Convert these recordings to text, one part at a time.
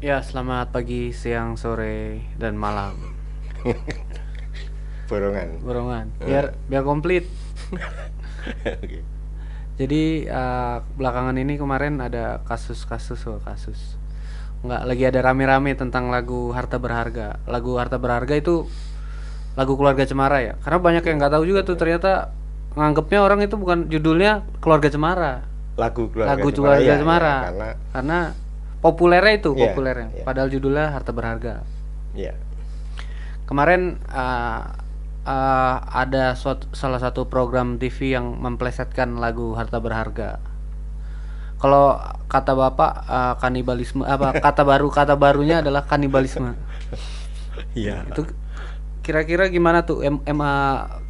Ya, selamat pagi, siang, sore, dan malam. Borongan. Borongan. Eh, Biar komplit. Oke. Jadi belakangan ini kemarin ada kasus. Nggak lagi ada rame-rame tentang lagu Harta Berharga. Lagu Harta Berharga itu lagu Keluarga Cemara ya. Karena banyak yang Ya, nggak tahu juga tuh betul. ternyata nganggepnya orang itu bukan judulnya Keluarga Cemara. Lagu keluarga Lagu Cemara Keluarga ya, ya Cemara. karena Karena populernya itu ya, populernya. ya, Padahal judulnya Harta Berharga. ya. Kemarin ada salah satu program TV yang memplesetkan lagu Harta Berharga. Kalau kata Bapak kanibalisme apa kata barunya adalah kanibalisme. Iya. Itu kira-kira gimana tuh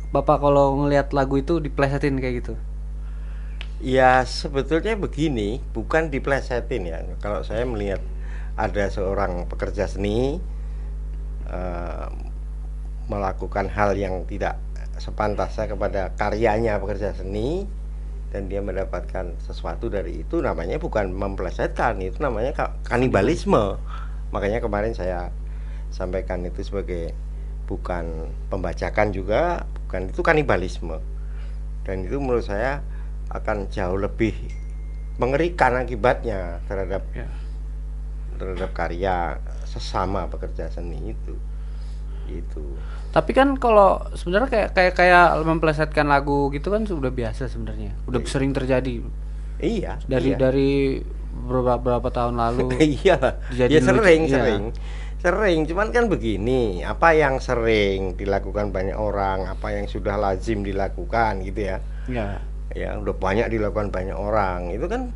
Bapak kalau ngelihat lagu itu diplesetin kayak gitu? Ya sebetulnya begini, bukan diplesetin ya. Kalau saya melihat ada seorang pekerja seni eh, melakukan hal yang tidak sepantasnya kepada karyanya pekerja seni dan dia mendapatkan sesuatu dari itu, namanya bukan memplesetkan, itu namanya Kanibalisme. kanibalisme. Makanya kemarin saya sampaikan itu sebagai bukan pembajakan juga, bukan, itu kanibalisme. Dan itu menurut saya akan jauh lebih mengerikan akibatnya terhadap Ya. terhadap karya sesama pekerja seni itu. Tapi kan kalau sebenarnya kayak memplesetkan lagu gitu kan sudah biasa sebenarnya. Udah sering terjadi Iya, dari iya. beberapa tahun lalu Iya, ya dijadiin lucu. sering, Iya. sering, sering. Cuman kan begini, apa yang sering dilakukan banyak orang, apa yang sudah lazim dilakukan gitu ya, Ya. ya udah banyak dilakukan banyak orang, itu kan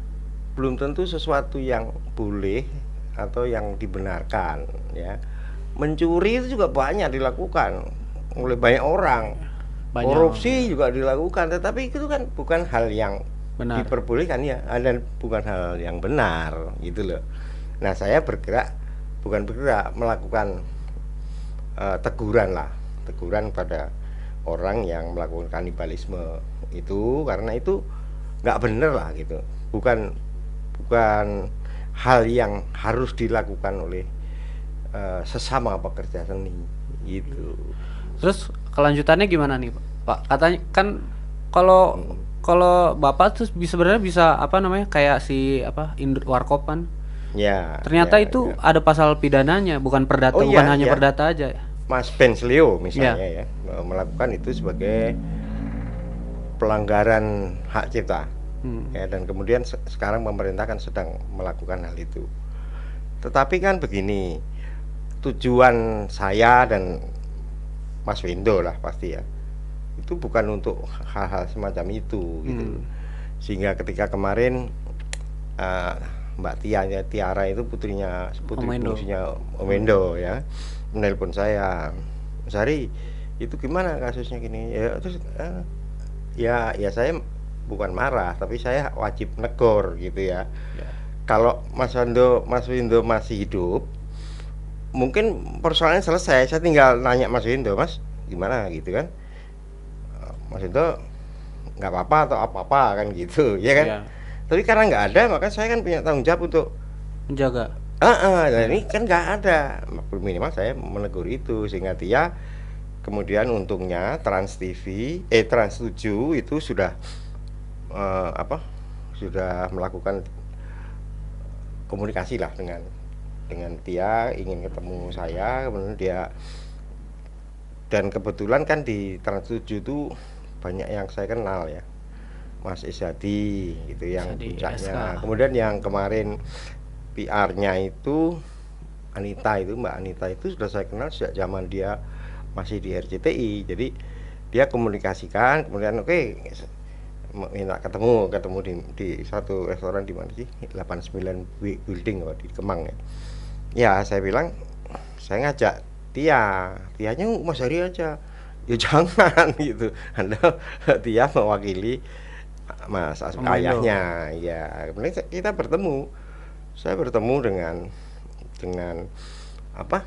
belum tentu sesuatu yang boleh atau yang dibenarkan, ya. Mencuri itu juga banyak dilakukan oleh banyak orang, Banyak korupsi juga dilakukan, tetapi itu kan bukan hal yang benar. diperbolehkan ya, dan bukan hal yang benar gitu loh. Nah saya bergerak, bukan bergerak, melakukan teguran lah, teguran pada orang yang melakukan kanibalisme itu, karena itu nggak bener lah gitu, bukan bukan hal yang harus dilakukan oleh sesama pekerja seni gitu. Terus kelanjutannya gimana nih, Pak? Katanya kan kalau Hmm. kalau Bapak tuh sebenarnya bisa apa namanya kayak si apa Warkop kan. Ya, Ternyata ya, itu ya. ada pasal pidananya, Oh bukan iya, hanya ya. perdata aja ya. Mas Bensleo Ya. misalnya ya, melakukan itu sebagai pelanggaran hak cipta, Hmm. ya, dan kemudian sekarang pemerintah kan sedang melakukan hal itu. Tetapi kan begini, tujuan saya dan Mas Windo lah pasti ya, itu bukan untuk hal-hal semacam itu gitu. Hmm. Sehingga ketika kemarin eh, Mbak Tiara itu Om putri Endo. bungsunya Om Hmm. Wendo ya, menelpon saya, Mas Hari, itu gimana kasusnya gini ya. Terus ya saya bukan marah, tapi saya wajib negor gitu ya. Ya. Kalau Mas Windo masih hidup, mungkin persoalannya selesai, saya tinggal nanya Mas Windo, Mas gimana gitu kan. Mas Windo nggak apa-apa atau apa-apa kan gitu ya kan. Ya. Tapi karena nggak ada, maka saya kan punya tanggung jawab untuk Menjaga. nah ini Ya. kan nggak ada, minimal saya menegur itu, sehingga dia kemudian untungnya Trans 7 itu sudah apa, sudah melakukan komunikasi lah dengan dia, ingin ketemu saya, kemudian dia, dan kebetulan kan di Trans 7 itu banyak yang saya kenal ya, Mas Isyadi itu Bisa yang di SK. puncaknya. Kemudian yang kemarin PR-nya itu Mbak Anita itu sudah saya kenal sejak zaman dia masih di RCTI. Jadi dia komunikasikan, kemudian oke, minta ketemu di satu restoran di mana sih, 89 Building apa di Kemang ya. Ya saya bilang, saya ngajak Tianya Mas Hari aja. Ya jangan gitu, Anda Tia mewakili Om Endo. ayahnya ya. Kemudian kita bertemu, saya bertemu dengan apa,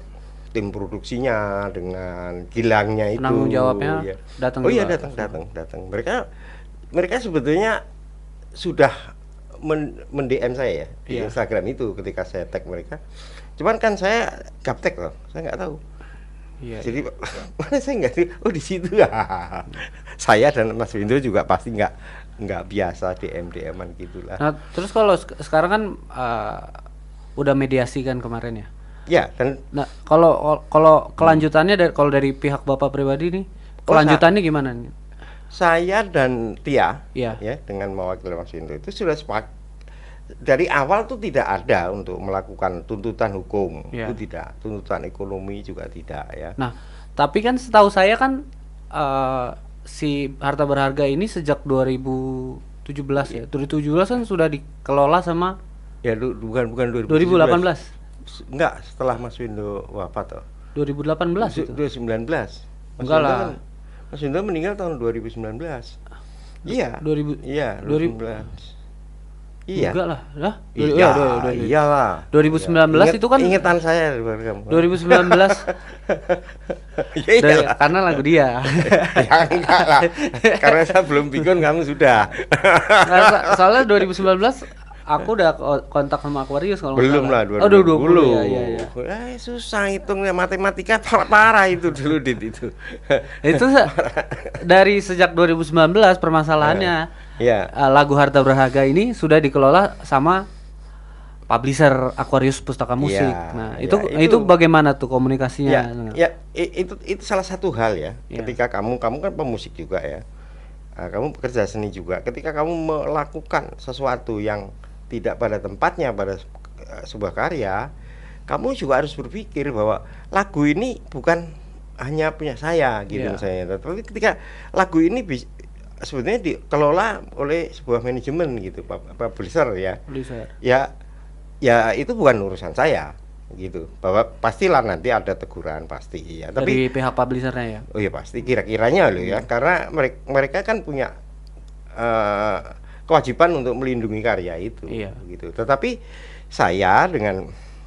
tim produksinya, dengan kilangnya itu Penanggung jawabnya ya. datang Oh iya, juga datang langsung. datang datang mereka mereka sebetulnya sudah DM saya ya di Iya. Instagram itu, ketika saya tag mereka Cuman kan saya gaptek loh, saya nggak tahu. Iya, Jadi iya. mana saya nggak tahu, oh di situ ya. Saya dan Mas Windo juga pasti nggak biasa DM-an gitulah. Nah, terus kalau sekarang kan udah mediasi kan kemarin ya. Ya, dan Nah, kalau kalau kelanjutannya kalau dari pihak Bapak pribadi nih, Oh, kelanjutannya gimana nih? saya dan Tia Iya. ya dengan mewakili Mas Windo itu sudah sepakat dari awal tuh tidak ada untuk melakukan tuntutan hukum, Iya. itu tidak, tuntutan ekonomi juga tidak ya. Nah, tapi kan setahu saya kan si harta berharga ini sejak 2017 ya. 2017 kan sudah dikelola sama Ya bukan 2018. Enggak, setelah Mas Windo wafat toh. 2018 itu. 2019. Enggak lah. Mas Windo meninggal tahun 2019. Iya. 2000 Iya, 2000 2019. Iya. Enggak lah. Lah, Iya, iya, iyalah. 2019 itu kan ingetan saya dari kamu. 2019 Ya iyalah. karena lagu dia. Ya enggak lah. Karena saya belum bikin kamu sudah. Nah, soalnya 2019 aku udah kontak sama Aquarius kalau nggak Belum salah. lah, Oh, 2020 ya, iya, iya. Susah hitungnya, matematika parah itu dulu Dit itu. Itu dari sejak 2019 permasalahannya. Iya. Lagu Harta Berharga ini sudah dikelola sama publisher Aquarius Pustaka Musik. Iya, Nah, iya, itu bagaimana tuh komunikasinya? Ya, Nah, ya itu salah satu hal ya. Ya. Ketika kamu kan pemusik juga ya. Kamu pekerja seni juga. Ketika kamu melakukan sesuatu yang tidak pada tempatnya pada sebuah karya, kamu juga harus berpikir bahwa lagu ini bukan hanya punya saya gitu Ya. misalnya. Tapi ketika lagu ini sebetulnya dikelola oleh sebuah manajemen gitu, publisher ya. publisher. Ya itu bukan urusan saya gitu. Bahwa pastilah nanti ada teguran pasti ya. Tapi Dari pihak publishernya ya. oh ya pasti kira-kiranya loh ya, karena mereka kan punya kewajiban untuk melindungi karya itu, Iya. gitu. Tetapi saya dengan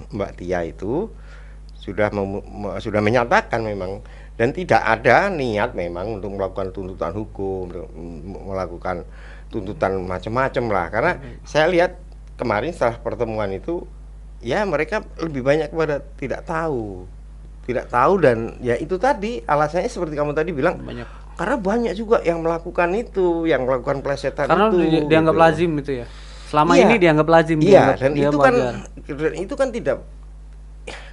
Mbak Tia itu sudah menyatakan memang dan tidak ada niat memang untuk melakukan tuntutan hukum, untuk melakukan tuntutan macam-macam lah. Karena saya lihat kemarin setelah pertemuan itu, ya mereka lebih banyak kepada tidak tahu dan ya itu tadi alasannya seperti kamu tadi bilang. Banyak. Karena banyak juga yang melakukan itu, yang melakukan plesetan Karena itu. dianggap gitu. lazim itu ya. Selama Iya. ini dianggap lazim. Iya, dianggap dan dia wajar. itu kan tidak.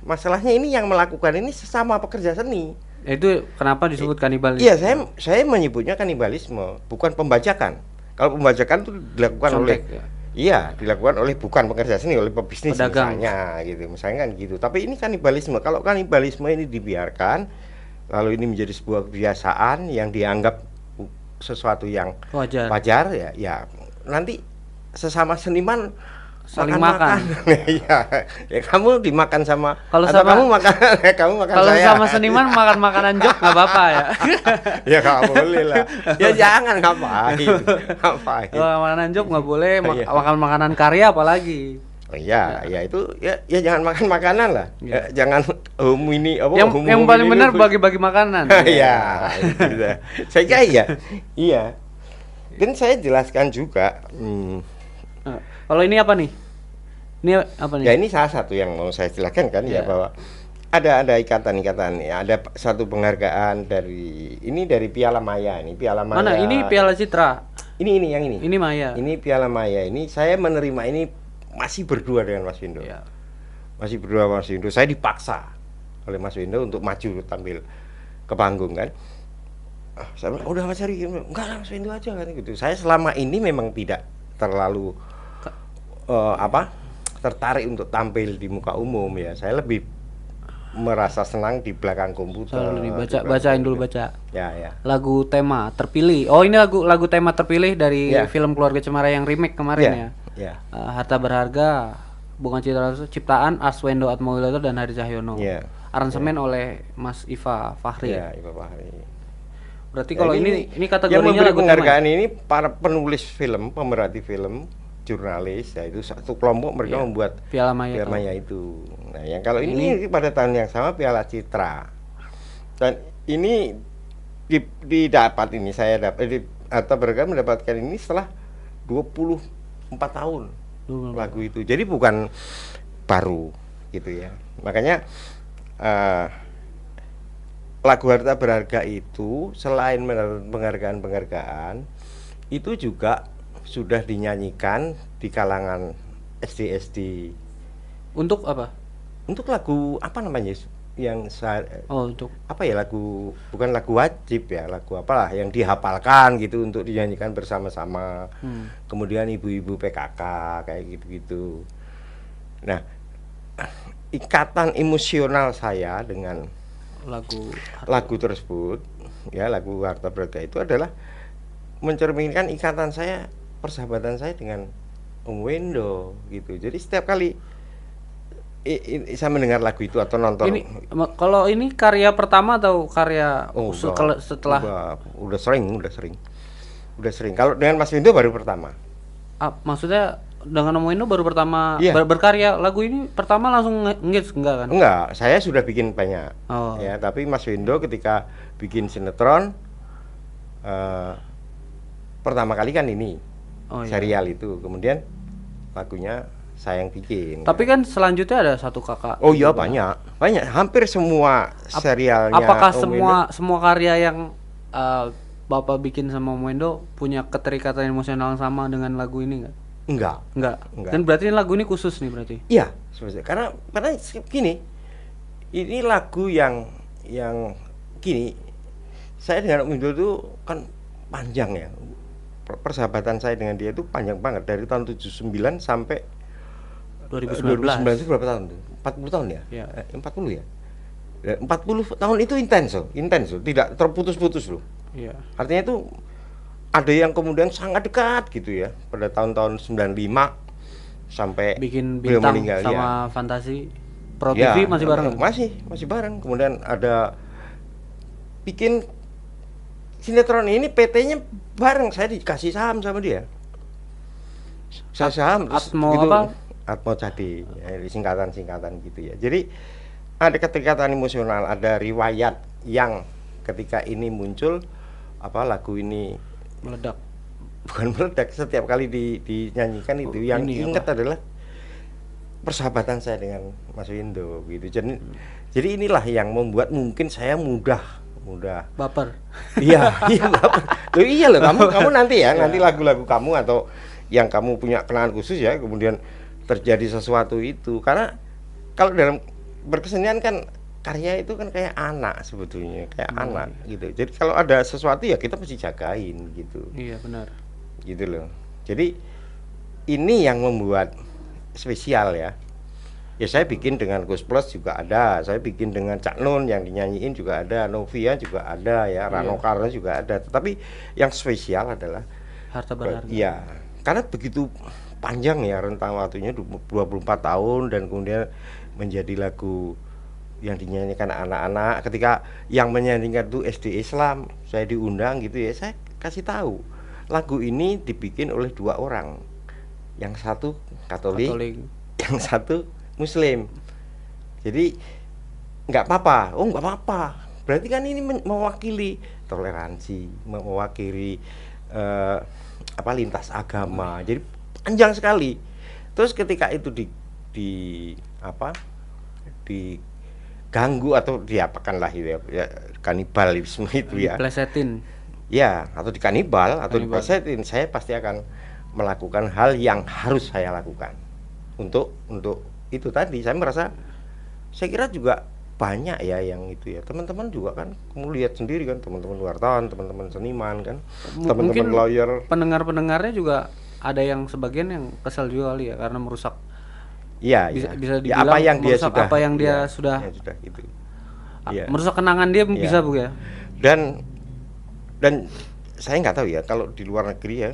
Masalahnya ini yang melakukan ini sesama pekerja seni. Itu kenapa disebut kanibal? Iya, saya menyebutnya kanibalisme, bukan pembajakan. Kalau pembajakan itu dilakukan oleh Contek, ya. Iya, dilakukan oleh bukan pekerja seni, oleh pebisnis Pedagang. misalnya kan gitu. Tapi ini kanibalisme. Kalau kanibalisme ini dibiarkan, lalu ini menjadi sebuah kebiasaan yang dianggap sesuatu yang Wajar. wajar ya nanti sesama seniman Saling makan. Iya, ya kamu dimakan sama Kalau atau sama- kamu makan kamu makan Kalau saya. sama seniman makan makanan jok nggak apa-apa ya. Ya nggak boleh lah. Ya jangan ngapain. Kalau makanan jok nggak boleh, Iya. makan makanan karya apalagi. Oh iya, ya itu ya jangan makan makanan lah. Iya. Jangan ini apa Yang paling benar bagi-bagi makanan. Iya, itu dah. Saya kira iya. Iya. Dan saya jelaskan juga Nah, kalau ini apa nih? Ini apa nih? ya ini salah satu yang mau saya jelaskan kan ya Iya. bahwa ada ikatan-ikatan ya, ada satu penghargaan dari Piala Maya ini, Piala Maya. Mana? Ini Piala Citra. Ini yang ini. Ini Maya. Ini Piala Maya ini saya menerima ini masih berdua dengan Mas Windo. Iya. Masih berdua sama Mas Windo. Saya dipaksa oleh Mas Windo untuk maju tampil ke panggung kan. Saya bilang, udah Mas Ari, enggak lah Mas Windo aja kan gitu. Saya selama ini memang tidak terlalu tertarik untuk tampil di muka umum ya. Saya lebih merasa senang di belakang komputer. Selalu dibaca, di belakang bacain dulu komputer. baca. Ya. Lagu tema terpilih. Oh, ini lagu tema terpilih dari Iya. film Keluarga Cemara yang remake kemarin ya. Ya. Harta Berharga, Bunga Citra ciptaan Arswendo Atmowiloto dan Hari Cahyono. Iya. Aransemen oleh Mas Iva Fahri. Ya, Ibu Fahri. Berarti Ya, kalau ini yang kategorinya memberi lagu tema. penghargaan ini para penulis film, pemerhati film, jurnalis, ya itu satu kelompok mereka Iya. membuat Piala Maya. Piala tuh. Maya itu. Nah, yang kalau ini pada tahun yang sama Piala Citra. Dan ini didapat ini saya dapat atau beragam mendapatkan ini setelah 24 tahun lagu itu. Jadi bukan baru. gitu ya. Makanya eh, lagu Harta Berharga itu selain mendapat penghargaan-penghargaan, itu juga sudah dinyanyikan di kalangan SD-SD. Untuk apa? Untuk lagu apa namanya yang Oh, untuk apa ya, lagu bukan lagu wajib ya, lagu apalah yang dihafalkan gitu untuk dinyanyikan bersama-sama. hmm, Kemudian ibu-ibu PKK kayak gitu-gitu. Nah, ikatan emosional saya dengan lagu lagu tersebut, ya lagu Harta Berharga itu adalah mencerminkan ikatan saya, persahabatan saya dengan Om Wendo gitu. Jadi setiap kali saya mendengar lagu itu atau nonton, ini. Kalau ini karya pertama atau karya oh setelah udah sering. Kalau dengan Mas Wendo baru pertama. maksudnya dengan Om Wendo baru pertama Iya. berkarya lagu ini pertama langsung ngehits enggak kan? Enggak, saya sudah bikin banyak. Oh. Ya, tapi Mas Wendo ketika bikin sinetron eh, pertama kali kan ini Oh iya. serial itu, kemudian lagunya saya yang bikin. Tapi kan selanjutnya ada satu kakak. Oh iya, juga. banyak, hampir semua serialnya Apakah Om semua karya yang Bapak bikin sama Om Wendo punya keterikatan emosional yang sama dengan lagu ini nggak? Enggak. Enggak. Enggak. Dan berarti lagu ini khusus nih berarti. Iya, sebenarnya karena gini, ini lagu yang gini, saya dengan Om Wendo itu kan panjang ya. Persahabatan saya dengan dia itu panjang banget dari tahun 79 sampai 2009 2019. itu berapa tahun tuh? 40 tahun ya? Ya. 40 ya? 40 tahun itu intens loh, tidak terputus-putus loh. Iya. Artinya itu ada yang kemudian sangat dekat gitu ya, pada tahun-tahun 95 sampai Bikin beliau bintang meninggal ya. sama Fantasi Pro Ya, TV masih bareng. masih bareng. Kemudian ada bikin sinetron ini, PT-nya bareng, saya dikasih saham sama dia. Saya saham terus Atmo gitu, apa? Atmo Cadi, ya, singkatan-singkatan gitu ya. Jadi ada keterikatan emosional, ada riwayat yang ketika ini muncul, apa lagu ini Meledak. bukan meledak, setiap kali dinyanyikan itu yang Ini ingat apa? adalah persahabatan saya dengan Mas Windo gitu. Jadi inilah yang membuat mungkin saya mudah Baper. iya iya Bapak. Loh, iya loh, kamu nanti ya, nanti lagu-lagu kamu atau yang kamu punya kenangan khusus ya, kemudian terjadi sesuatu itu, karena kalau dalam berkesenian kan karya itu kan kayak anak sebetulnya, kayak anak gitu. Jadi kalau ada sesuatu ya kita mesti jagain gitu. Iya benar. Gitu loh. Jadi ini yang membuat spesial ya. Ya saya bikin dengan Gus Plus juga ada, saya bikin dengan Cak Nun yang dinyanyiin juga ada, Novia juga ada ya, Rano Karno juga ada. Tetapi yang spesial adalah Harta Berharga. iya, karena begitu panjang ya rentang waktunya 24 tahun, dan kemudian menjadi lagu yang dinyanyikan anak-anak. Ketika yang menyanyikan itu SD Islam, saya diundang gitu ya, saya kasih tahu lagu ini dibikin oleh dua orang, yang satu Katolik. Yang satu Muslim. Jadi nggak apa-apa. Oh nggak apa-apa. Berarti kan ini mewakili toleransi, mewakili apa, lintas agama. Jadi panjang sekali. Terus ketika itu di apa, diganggu atau diapakanlah itu ya, kanibalisme itu ya. Diplesetin. Ya, atau dikanibal atau diplesetin, saya pasti akan melakukan hal yang harus saya lakukan. Untuk itu tadi saya merasa, saya kira juga banyak ya yang itu ya, teman-teman juga kan, kamu lihat sendiri kan, teman-teman wartawan, teman-teman seniman kan, teman-teman lawyer, pendengar-pendengarnya juga ada yang sebagian yang kesal juga kali ya, karena merusak. Iya, bisa ya, dibilang apa yang dia merusak sudah, apa yang dia ya, sudah ya sudah gitu. merusak kenangan dia bisa Bu ya. Dan saya nggak tahu ya kalau di luar negeri ya,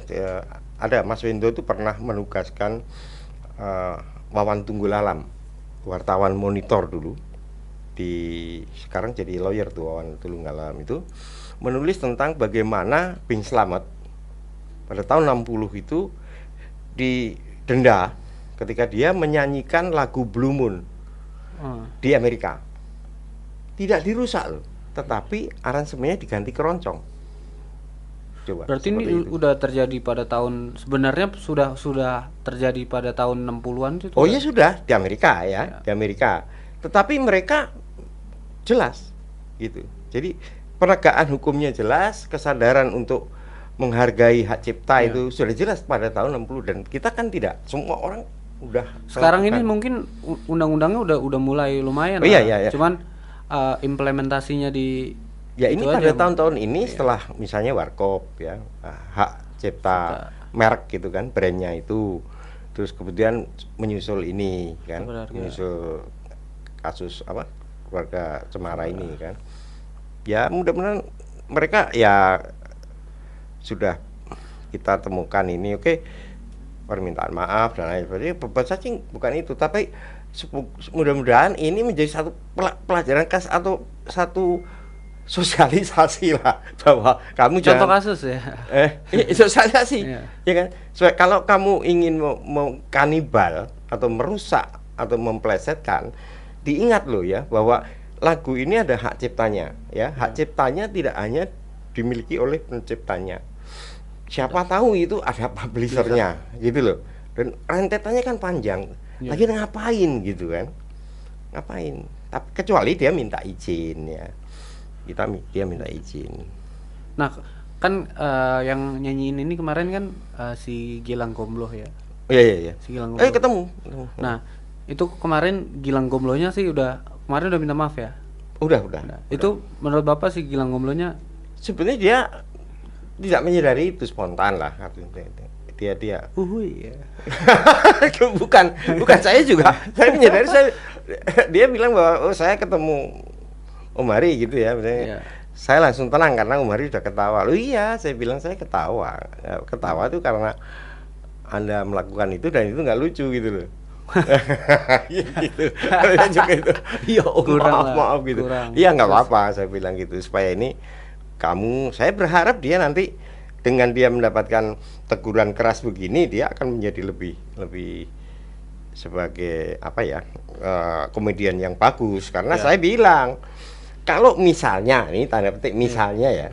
ada Mas Wendo itu pernah menugaskan Wawan Tunggulalam, wartawan monitor dulu, sekarang jadi lawyer tuh Wawan Tunggulalam itu, menulis tentang bagaimana Bing Slamet pada tahun 60 itu didenda ketika dia menyanyikan lagu Blue Moon di Amerika. Tidak dirusak loh, tetapi aransemennya diganti keroncong. Coba Berarti ini seperti itu. udah terjadi pada tahun, sebenarnya sudah terjadi pada tahun 60-an itu Oh udah. iya sudah di Amerika ya, Ya. di Amerika. Tetapi mereka jelas gitu. Jadi penegakan hukumnya jelas, kesadaran untuk menghargai hak cipta Ya. itu sudah jelas pada tahun 60 dan kita kan tidak semua orang udah Sekarang ini melakukan. mungkin undang-undangnya udah mulai lumayan Oh iya lah. iya ya. Cuman implementasinya di Ya ini itu pada aja. tahun-tahun ini Iya. setelah misalnya Warkop ya, hak cipta Cipta merek gitu kan, brandnya itu. Terus kemudian menyusul ini kan, berharga. menyusul kasus apa keluarga Cemara ini kan. Ya mudah-mudahan mereka ya sudah kita temukan ini oke, permintaan maaf dan lain sebagainya. Beban saja bukan itu, tapi mudah-mudahan ini menjadi satu pelajaran atau satu sosialisasi lah bahwa kamu Contoh jangan kasus ya. sosialisasi Iya. ya kan. So, kalau kamu ingin mau kanibal atau merusak atau memplesetkan, diingat loh ya bahwa lagu ini ada hak ciptanya ya. Hak ciptanya tidak hanya dimiliki oleh penciptanya. Siapa tahu itu ada publishernya gitu loh. Dan rentetannya kan panjang. Iya. Lagi ngapain gitu kan? Ngapain? Tapi kecuali dia minta izin ya. Dia minta izin. Nah, kan yang nyanyiin ini kemarin kan si Gilang Gombloh ya. Oh iya iya iya. Si Gilang Gombloh. Ketemu. Nah, itu kemarin Gilang Gomblohnya sih kemarin udah minta maaf ya. Udah. Nah, itu menurut Bapak si Gilang Gomblohnya Sebenarnya dia tidak menyadari itu, spontan lah artinya. Dia ya. bukan saya juga. Saya menyadari dia bilang bahwa oh saya ketemu Om Hari gitu ya, misalnya. Iya. Saya langsung tenang karena Om Hari udah ketawa. Loh iya, saya bilang saya ketawa. Ya, ketawa itu karena Anda melakukan itu dan itu nggak lucu gitu loh. Gitu. Saya juga itu. Iya, oh, Kurang lah, maaf gitu. kurang. Iya nggak apa-apa, saya bilang gitu supaya ini saya berharap dia nanti dengan dia mendapatkan teguran keras begini dia akan menjadi lebih sebagai apa ya komedian yang bagus karena Ya. saya bilang kalau misalnya ini tanda petik misalnya ya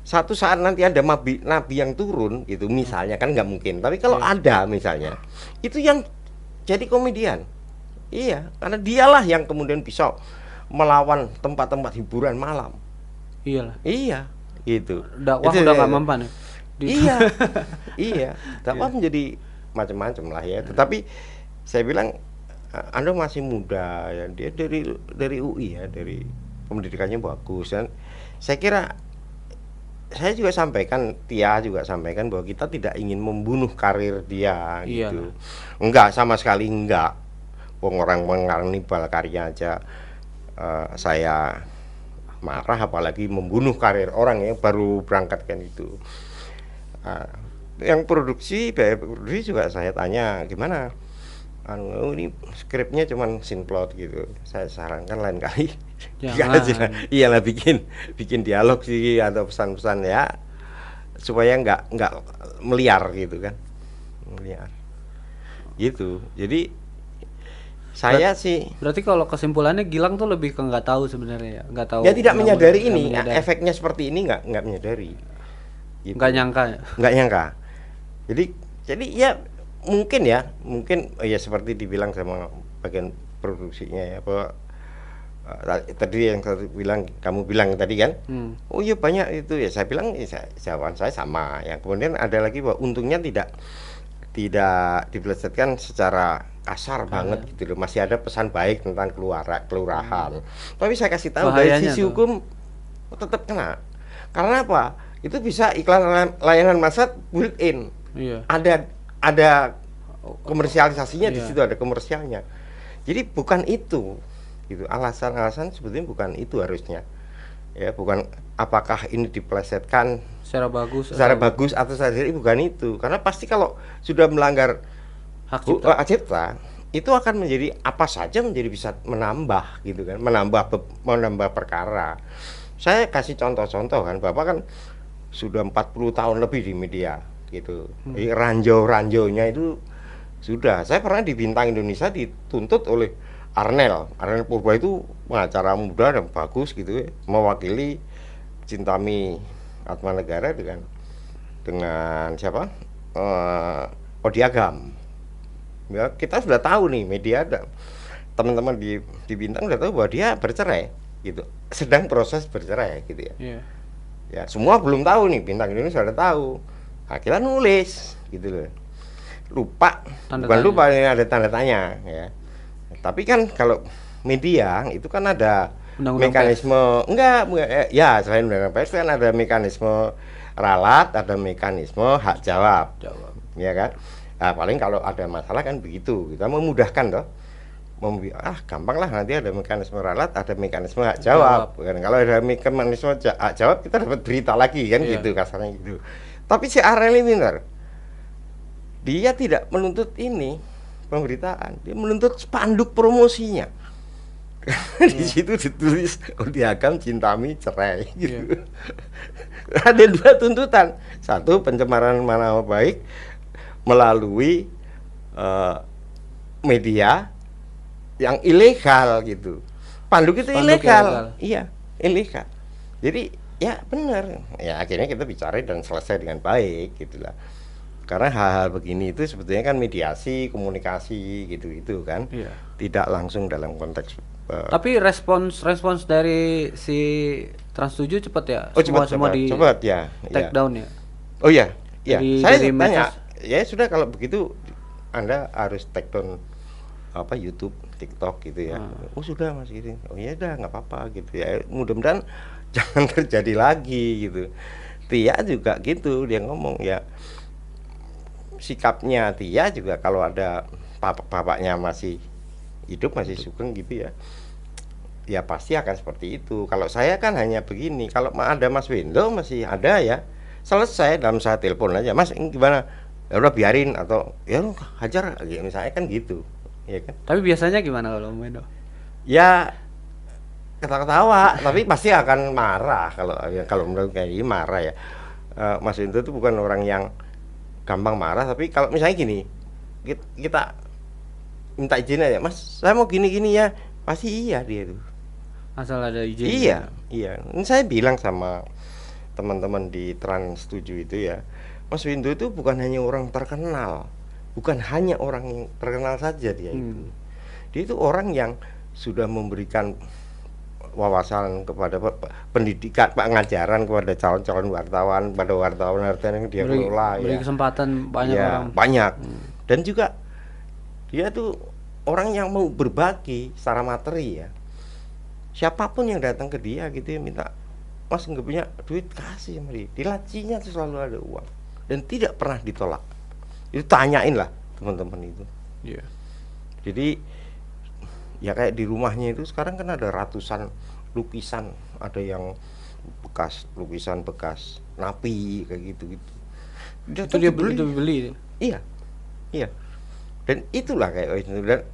satu saat nanti ada nabi yang turun gitu misalnya kan nggak mungkin tapi kalau ada misalnya itu yang jadi komedian iya karena dialah yang kemudian bisa melawan tempat-tempat hiburan malam Iyalah. iya gitu Dakwah Itu- udah nggak mempan ya. iya iya dakwah menjadi macam-macam lah ya tetapi saya bilang Anda masih muda ya dia dari UI ya dari pendidikannya bagus dan saya kira saya juga sampaikan Tia juga sampaikan bahwa kita tidak ingin membunuh karir dia gitu enggak sama sekali enggak orang mengarnibal karya aja saya marah apalagi membunuh karir orang yang baru berangkat kan itu. Yang biaya produksi juga saya tanya gimana ini skripnya cuman sinplot gitu saya sarankan lain kali iyalah bikin dialog sih atau pesan-pesan ya supaya nggak meliar gitu kan meliar gitu jadi saya sih Berarti kalau kesimpulannya Gilang tuh lebih ke nggak tahu sebenarnya ya, nggak tahu. ya tidak menyadari nggak ini menyadari. efeknya seperti ini nggak menyadari gitu. Nggak nyangka ya. nggak nyangka jadi ya mungkin ya seperti dibilang sama bagian produksinya ya bahwa tadi yang kamu bilang tadi kan oh iya banyak itu ya saya bilang jawaban saya sama ya kemudian ada lagi bahwa untungnya tidak dipelesetkan secara kasar banget gitu loh masih ada pesan baik tentang kelurahan tapi saya kasih tahu dari Bahayanya sisi tuh. hukum tetap kena karena apa itu bisa iklan layanan massa built in Iya. ada komersialisasinya di Iya. situ ada komersialnya jadi bukan itu gitu alasan sebetulnya bukan itu harusnya ya bukan apakah ini dipelesetkan Secara bagus. secara bagus atau secara tidak bukan itu karena pasti kalau sudah melanggar Hak cipta. hak cipta itu akan menjadi apa saja menjadi bisa menambah gitu kan menambah perkara saya kasih contoh-contoh kan Bapak kan sudah 40 tahun lebih di media gitu jadi ranjau-ranjaunya itu sudah saya pernah di Bintang Indonesia dituntut oleh Arnel Purba itu pengacara muda dan bagus gitu ya mewakili Cintami Atmanegara dengan dengan siapa? Odiagam. Ya, kita sudah tahu nih media teman-teman di Bintang sudah tahu bahwa dia bercerai gitu. Sedang proses bercerai gitu ya. Iya. Ya, semua belum tahu nih, Bintang Indonesia sudah tahu. Nah, kita nulis gitu loh. Lupa, Tanda bukan tanya. lupa, ini ada tanda tanya ya. Tapi kan kalau media itu kan ada Undang-undang mekanisme ya, selain undang-undang pers kan ada mekanisme ralat, ada mekanisme hak jawab. Jawab. Ya kan? Nah, paling kalau ada masalah kan begitu. Kita memudahkan toh. Gampang lah, nanti ada mekanisme ralat, ada mekanisme hak jawab. Kan kalau ada mekanisme hak jawab kita dapat berita lagi kan Iya. gitu kasarnya gitu. Tapi si Arel ini benar. Dia tidak menuntut ini pemberitaan, dia menuntut spanduk promosinya. Di situ ditulis Odiagam Cintami cerai gitu. Ada dua tuntutan. Satu, pencemaran nama baik melalui media yang ilegal gitu. Spanduk itu Spanduk ilegal. ilegal. Iya, ilegal. Jadi ya benar. Ya akhirnya kita bicara dan selesai dengan baik gitulah. Karena hal-hal begini itu sebetulnya kan mediasi, komunikasi gitu-gitu kan. Iya. Tidak langsung dalam konteks Tapi respons dari si Trans7 cepet ya. Semua di cepat ya. take down ya. Oh iya, iya. Saya Dari tanya, medsos. ya sudah kalau begitu Anda harus take down apa YouTube, TikTok gitu ya. Oh sudah Mas gitu. Oh ya udah nggak apa-apa gitu ya. Mudah-mudahan jangan terjadi lagi gitu. Tia juga gitu, dia ngomong ya. Sikapnya Tia juga kalau ada bapaknya masih hidup, masih sugeng gitu ya. Ya pasti akan seperti itu. Kalau saya kan hanya begini. Kalau ada Mas Wendo masih ada ya. Selesai dalam saya telepon aja. Mas ini gimana? Ya udah biarin atau ya lu hajar ya, misalnya kan gitu. Ya kan? Tapi biasanya gimana kalau Om Wendo? Ya ketawa-ketawa, tapi pasti akan marah kalau menurut kayak ini marah ya. Mas Wendo itu bukan orang yang gampang marah, tapi kalau misalnya gini, kita minta izin aja, Mas, saya mau gini-gini ya, pasti iya dia itu. Asal ada izin. Iya, iya. Ini saya bilang sama teman-teman di Trans7 itu ya, Mas Windu itu bukan hanya orang terkenal, bukan hanya orang yang terkenal saja dia itu. Dia itu orang yang sudah memberikan wawasan kepada pendidikan, pengajaran kepada calon-calon wartawan, pada wartawan yang dia kelola beri ya. kesempatan banyak Ya, orang. banyak. Dan juga dia tuh orang yang mau berbagi secara materi ya. Siapapun yang datang ke dia gitu ya minta, Mas nggak punya duit kasih sama dia. Di lacinya tuh selalu ada uang dan tidak pernah ditolak. Itu tanyain lah teman-teman itu. Iya. Jadi ya kayak di rumahnya itu sekarang kan ada ratusan lukisan, ada yang bekas lukisan bekas napi kayak gitu-gitu. Itu dia beli. Iya, iya. Dan itulah kayak itu. Dan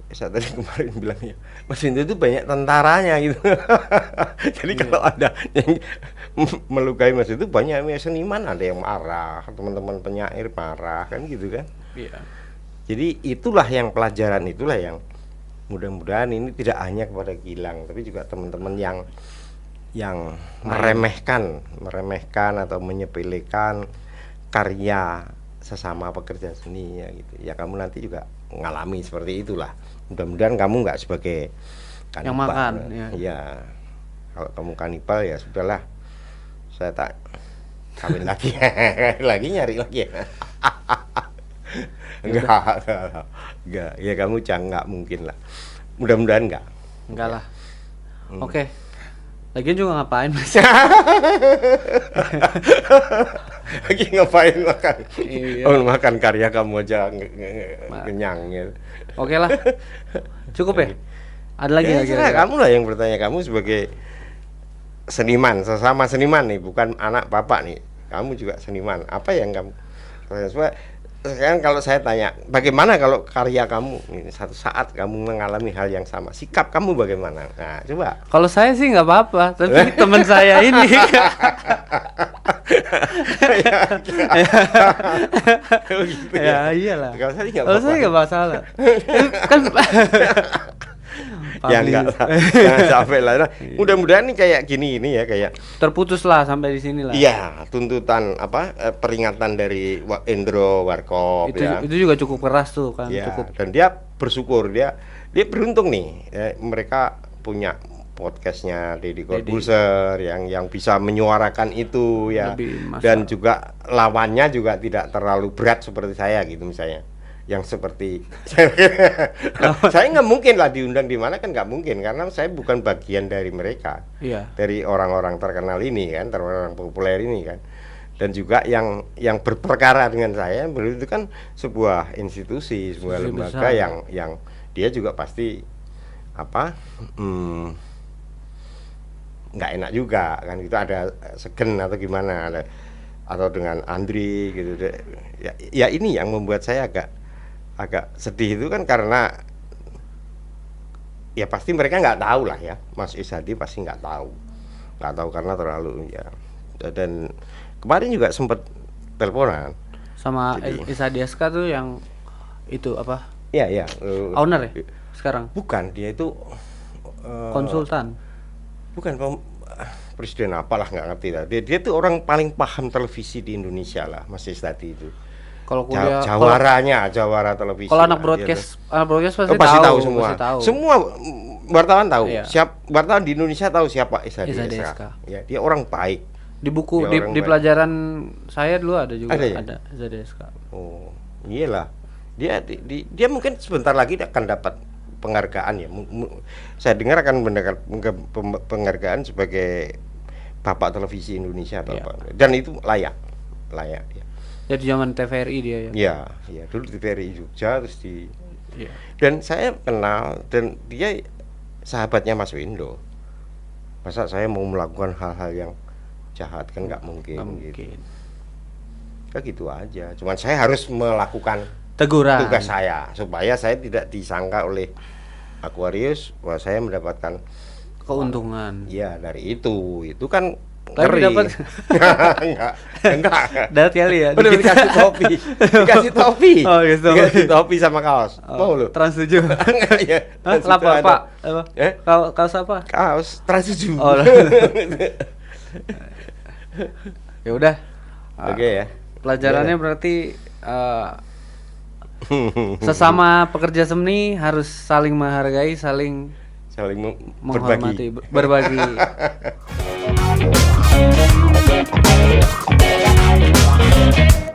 saya tadi kemarin bilangnya, Mas Windu itu banyak tentaranya gitu. Jadi kalau ada yang melukai Mas itu banyak seniman, ada yang marah, teman-teman penyair marah kan gitu kan. Iya. Jadi itulah yang pelajaran itulah yang mudah-mudahan ini tidak hanya kepada Gilang, tapi juga teman-teman yang meremehkan atau menyepelekan karya sesama pekerja seni ya gitu. Ya kamu nanti juga mengalami seperti itulah. Mudah-mudahan kamu nggak sebagai kanibal. Yang makan ya. Ya. Kalau kamu kanibal ya sudahlah. Saya tak kawin lagi. Lagi nyari lagi ya. Enggak. Ya kamu nggak mungkin lah. Mudah-mudahan enggak. Enggak lah. Oke. Lagian juga ngapain Mas? Lagi ngapain makan? Iya. Oh, makan karya kamu aja kenyang gitu. Oke lah. Cukup ya? Ada lagi Ya, nggak serah kira-kira? kamu lah yang bertanya, kamu sebagai seniman, sesama seniman nih, bukan anak bapak nih. Kamu juga seniman. Apa yang kamu sekarang kalau saya tanya, bagaimana kalau karya kamu ini satu saat kamu mengalami hal yang sama, sikap kamu bagaimana? Nah, coba. Kalau saya sih nggak apa-apa, tapi teman saya ini. Oh, gitu Ya iyalah. Kalau saya nggak Kalau saya apa-apa. nggak masalah. Kan Ya Publish. enggak lah, jangan sampai lah. Nah, mudah-mudahan nih kayak gini ini ya kayak Terputus lah sampai di sini lah. iya tuntutan apa peringatan dari Endro Warkop Itu ya. itu juga cukup keras tuh kan, Ya, cukup. dan dia bersyukur dia beruntung nih mereka punya podcastnya Deddy Corbuzier yang bisa menyuarakan itu ya, Lebih masuk. dan juga lawannya juga tidak terlalu berat seperti saya gitu misalnya yang seperti saya nggak mungkin lah diundang di mana kan nggak mungkin karena saya bukan bagian dari mereka, Iya. dari orang-orang terkenal ini kan, orang populer ini kan, dan juga yang berperkara dengan saya itu kan sebuah institusi, sebuah Institusi lembaga besar. yang dia juga pasti apa nggak enak juga kan, itu ada segen atau gimana atau dengan Andri gitu ya ini yang membuat saya agak sedih itu kan karena ya pasti mereka nggak tahu lah ya, Mas Ishadi pasti nggak tahu karena terlalu ya. Dan kemarin juga sempat teleponan Sama Jadi- Isa Deska tuh yang itu apa? ya Owner ya sekarang? bukan dia itu Konsultan. bukan presiden apalah nggak ngerti lah, dia tuh orang paling paham televisi di Indonesia lah Mas Ishadi itu. Kalau kuliah Jawara televisi. kalau lah, anak dia broadcast tuh. pasti, Pasti tahu tahu, semua. pasti tahu. Semua wartawan tahu. Iya. Wartawan di Indonesia tahu siapa Ishadi Isa SK. Deska. Ya, dia orang baik. Di buku Dia di orang baik. pelajaran saya dulu ada juga Ada ya? ada Isa Deska. Oh, iyalah. Dia mungkin sebentar lagi akan dapat penghargaan ya. Saya dengar akan mendapat penghargaan sebagai Bapak Televisi Indonesia atau Iya. apa. Dan itu layak ya. Jadi zaman TVRI dia ya. Iya, dulu di TVRI Jogja terus di Iya. dan saya kenal dan dia sahabatnya Mas Windo. Masa saya mau melakukan hal-hal yang jahat kan nggak mungkin, Nggak gitu. mungkin. Ya gitu aja. Cuman saya harus melakukan Teguran. tugas saya supaya saya tidak disangka oleh Aquarius bahwa saya mendapatkan Keuntungan. ya dari itu kan Tapi ngeri. dapat enggak dapat kali ya. udah dikit. dikasih topi Oh, gitu. dikasih topi sama kaos mau lu Trans 7. Enggak, ya. Hah? Trans Lapa, itu ada. Pak? Apa? Eh? Kaos apa? Kaos Trans 7. Oh. Ya udah. Oke ya. Pelajarannya berarti sesama pekerja seni harus saling menghargai, saling Saling menghormati, berbagi. berbagi.